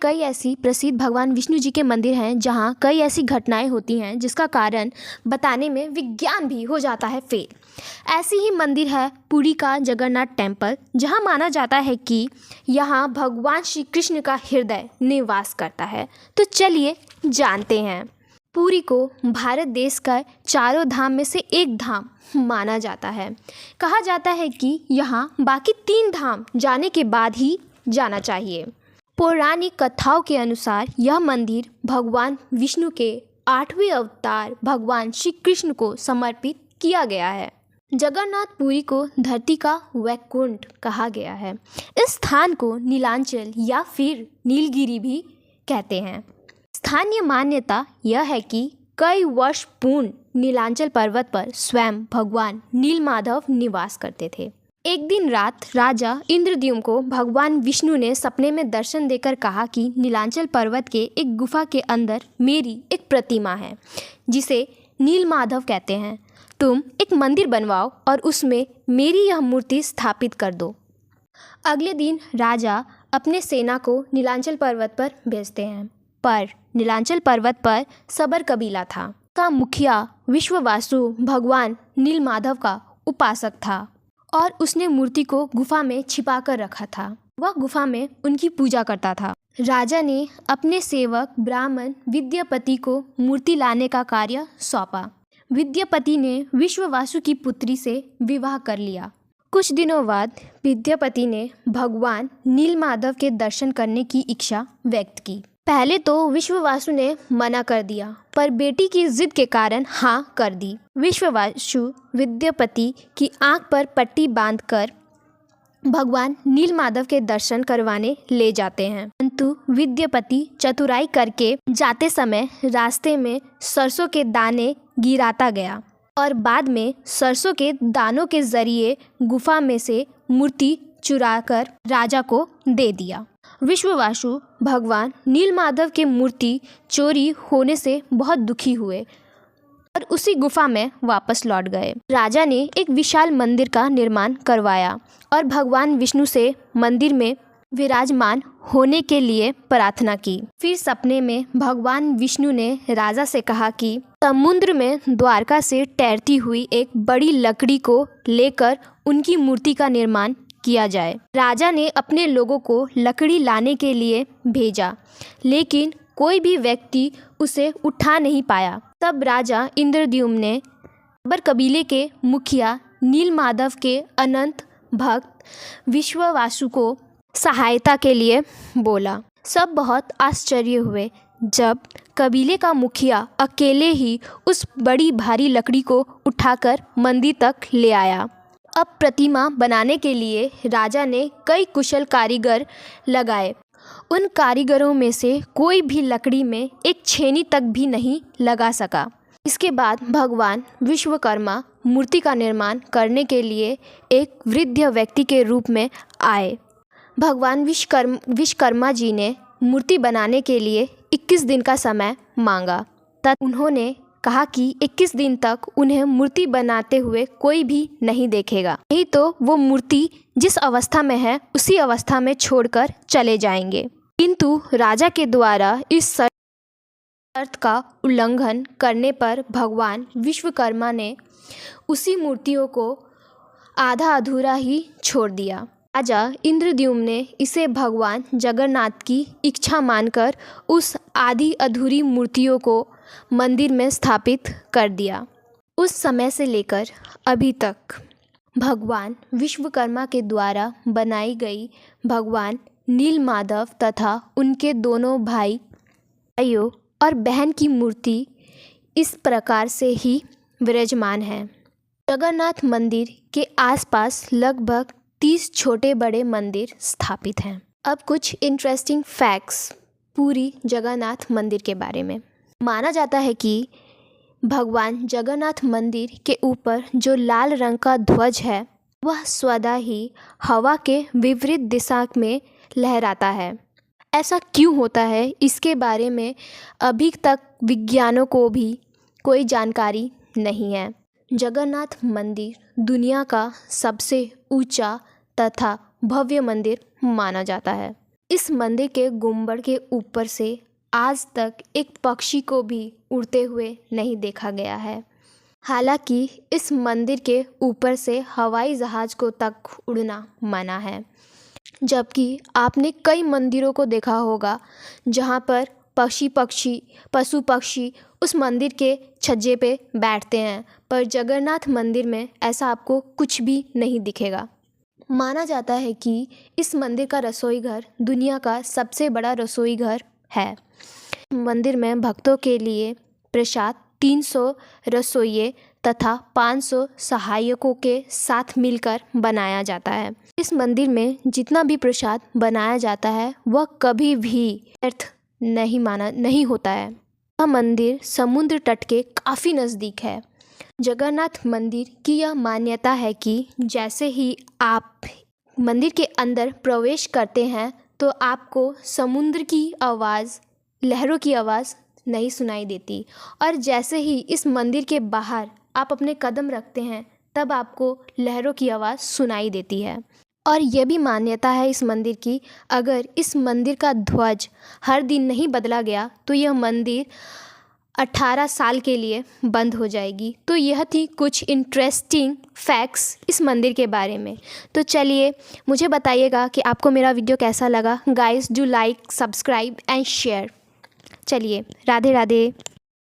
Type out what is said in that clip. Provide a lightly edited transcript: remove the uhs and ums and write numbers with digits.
कई ऐसी प्रसिद्ध भगवान विष्णु जी के मंदिर हैं जहां कई ऐसी घटनाएं होती हैं जिसका कारण बताने में विज्ञान भी हो जाता है फेल। ऐसी ही मंदिर है पुरी का जगन्नाथ टेम्पल, जहां माना जाता है कि यहां भगवान श्री कृष्ण का हृदय निवास करता है। तो चलिए जानते हैं। पुरी को भारत देश का चारों धाम में से एक धाम माना जाता है। कहा जाता है कि यहाँ बाकी 3 धाम जाने के बाद ही जाना चाहिए। पौराणिक कथाओं के अनुसार यह मंदिर भगवान विष्णु के 8वें अवतार भगवान श्री कृष्ण को समर्पित किया गया है। जगन्नाथपुरी को धरती का वैकुंठ कहा गया है। इस स्थान को नीलांचल या फिर नीलगिरी भी कहते हैं। स्थानीय मान्यता यह है कि कई वर्ष पूर्व नीलांचल पर्वत पर स्वयं भगवान नीलमाधव निवास करते थे। एक दिन रात राजा इंद्रद्युम्न को भगवान विष्णु ने सपने में दर्शन देकर कहा कि नीलांचल पर्वत के एक गुफा के अंदर मेरी एक प्रतिमा है जिसे नीलमाधव कहते हैं। तुम एक मंदिर बनवाओ और उसमें मेरी यह मूर्ति स्थापित कर दो। अगले दिन राजा अपने सेना को नीलांचल पर्वत पर भेजते हैं, पर नीलांचल पर्वत पर सबर कबीला था। का मुखिया विश्ववासु भगवान नीलमाधव का उपासक था और उसने मूर्ति को गुफा में छिपा कर रखा था। वह गुफा में उनकी पूजा करता था। राजा ने अपने सेवक ब्राह्मण विद्यापति को मूर्ति लाने का कार्य सौंपा। विद्यापति ने विश्ववासु की पुत्री से विवाह कर लिया। कुछ दिनों बाद विद्यापति ने भगवान नीलमाधव के दर्शन करने की इच्छा व्यक्त की। पहले तो विश्ववासु ने मना कर दिया, पर बेटी की जिद के कारण हाँ कर दी। विश्ववासु विद्यापति की आंख पर पट्टी बांधकर भगवान नीलमाधव के दर्शन करवाने ले जाते हैं, परंतु विद्यापति चतुराई करके जाते समय रास्ते में सरसों के दाने गिराता गया और बाद में सरसों के दानों के जरिए गुफा में से मूर्ति चुराकर राजा को दे दिया। विश्ववासु भगवान नीलमाधव के मूर्ति चोरी होने से बहुत दुखी हुए और उसी गुफा में वापस लौट गए। राजा ने एक विशाल मंदिर का निर्माण करवाया और भगवान विष्णु से मंदिर में विराजमान होने के लिए प्रार्थना की। फिर सपने में भगवान विष्णु ने राजा से कहा कि समुद्र में द्वारका से तैरती हुई एक बड़ी लकड़ी को लेकर उनकी मूर्ति का निर्माण किया जाए। राजा ने अपने लोगों को लकड़ी लाने के लिए भेजा, लेकिन कोई भी व्यक्ति उसे उठा नहीं पाया। तब राजा इंद्रद्युम्न ने सबर कबीले के मुखिया नीलमाधव के अनंत भक्त विश्ववासु को सहायता के लिए बोला। सब बहुत आश्चर्य हुए जब कबीले का मुखिया अकेले ही उस बड़ी भारी लकड़ी को उठाकर मंदिर तक ले आया। अब प्रतिमा बनाने के लिए राजा ने कई कुशल कारीगर लगाए। उन कारीगरों में से कोई भी लकड़ी में एक छेनी तक भी नहीं लगा सका। इसके बाद भगवान विश्वकर्मा मूर्ति का निर्माण करने के लिए एक वृद्ध व्यक्ति के रूप में आए। भगवान विश्वकर्मा जी ने मूर्ति बनाने के लिए 21 दिन का समय मांगा। तब उन्होंने कहा कि 21 दिन तक उन्हें मूर्ति बनाते हुए कोई भी नहीं देखेगा, नहीं तो वो मूर्ति जिस अवस्था में है उसी अवस्था में छोड़कर चले जाएंगे। किंतु राजा के द्वारा इस शर्त का उल्लंघन करने पर भगवान विश्वकर्मा ने उसी मूर्तियों को आधा अधूरा ही छोड़ दिया। राजा इंद्रद्युम्न ने इसे भगवान जगन्नाथ की इच्छा मानकर उस आधी अधूरी मूर्तियों को मंदिर में स्थापित कर दिया। उस समय से लेकर अभी तक भगवान विश्वकर्मा के द्वारा बनाई गई भगवान नीलमाधव तथा उनके दोनों भाइयों और बहन की मूर्ति इस प्रकार से ही विराजमान है। जगन्नाथ मंदिर के आसपास लगभग 30 छोटे बड़े मंदिर स्थापित हैं। अब कुछ इंटरेस्टिंग फैक्ट्स पुरी जगन्नाथ मंदिर के बारे में। माना जाता है कि भगवान जगन्नाथ मंदिर के ऊपर जो लाल रंग का ध्वज है वह स्वतः ही हवा के विपरीत दिशा में लहराता है। ऐसा क्यों होता है इसके बारे में अभी तक विज्ञानों को भी कोई जानकारी नहीं है। जगन्नाथ मंदिर दुनिया का सबसे ऊंचा तथा भव्य मंदिर माना जाता है। इस मंदिर के गुंबद के ऊपर से आज तक एक पक्षी को भी उड़ते हुए नहीं देखा गया है। हालांकि इस मंदिर के ऊपर से हवाई जहाज़ को तक उड़ना मना है। जबकि आपने कई मंदिरों को देखा होगा जहाँ पर पशु पक्षी उस मंदिर के छज्जे पे बैठते हैं, पर जगन्नाथ मंदिर में ऐसा आपको कुछ भी नहीं दिखेगा। माना जाता है कि इस मंदिर का रसोई घर दुनिया का सबसे बड़ा रसोई घर है। मंदिर में भक्तों के लिए प्रसाद 300 रसोइये तथा 500 सहायकों के साथ मिलकर बनाया जाता है। इस मंदिर में जितना भी प्रसाद बनाया जाता है वह कभी भी व्यर्थ नहीं होता है। यह मंदिर समुद्र तट के काफ़ी नज़दीक है। जगन्नाथ मंदिर की यह मान्यता है कि जैसे ही आप मंदिर के अंदर प्रवेश करते हैं तो आपको समुद्र की आवाज़, लहरों की आवाज़ नहीं सुनाई देती, और जैसे ही इस मंदिर के बाहर आप अपने कदम रखते हैं तब आपको लहरों की आवाज़ सुनाई देती है। और यह भी मान्यता है इस मंदिर की, अगर इस मंदिर का ध्वज हर दिन नहीं बदला गया तो यह मंदिर 18 साल के लिए बंद हो जाएगी। तो यह थी कुछ इंटरेस्टिंग फैक्ट्स इस मंदिर के बारे में। तो चलिए मुझे बताइएगा कि आपको मेरा वीडियो कैसा लगा। Guys do like, subscribe and share. चलिए, राधे राधे।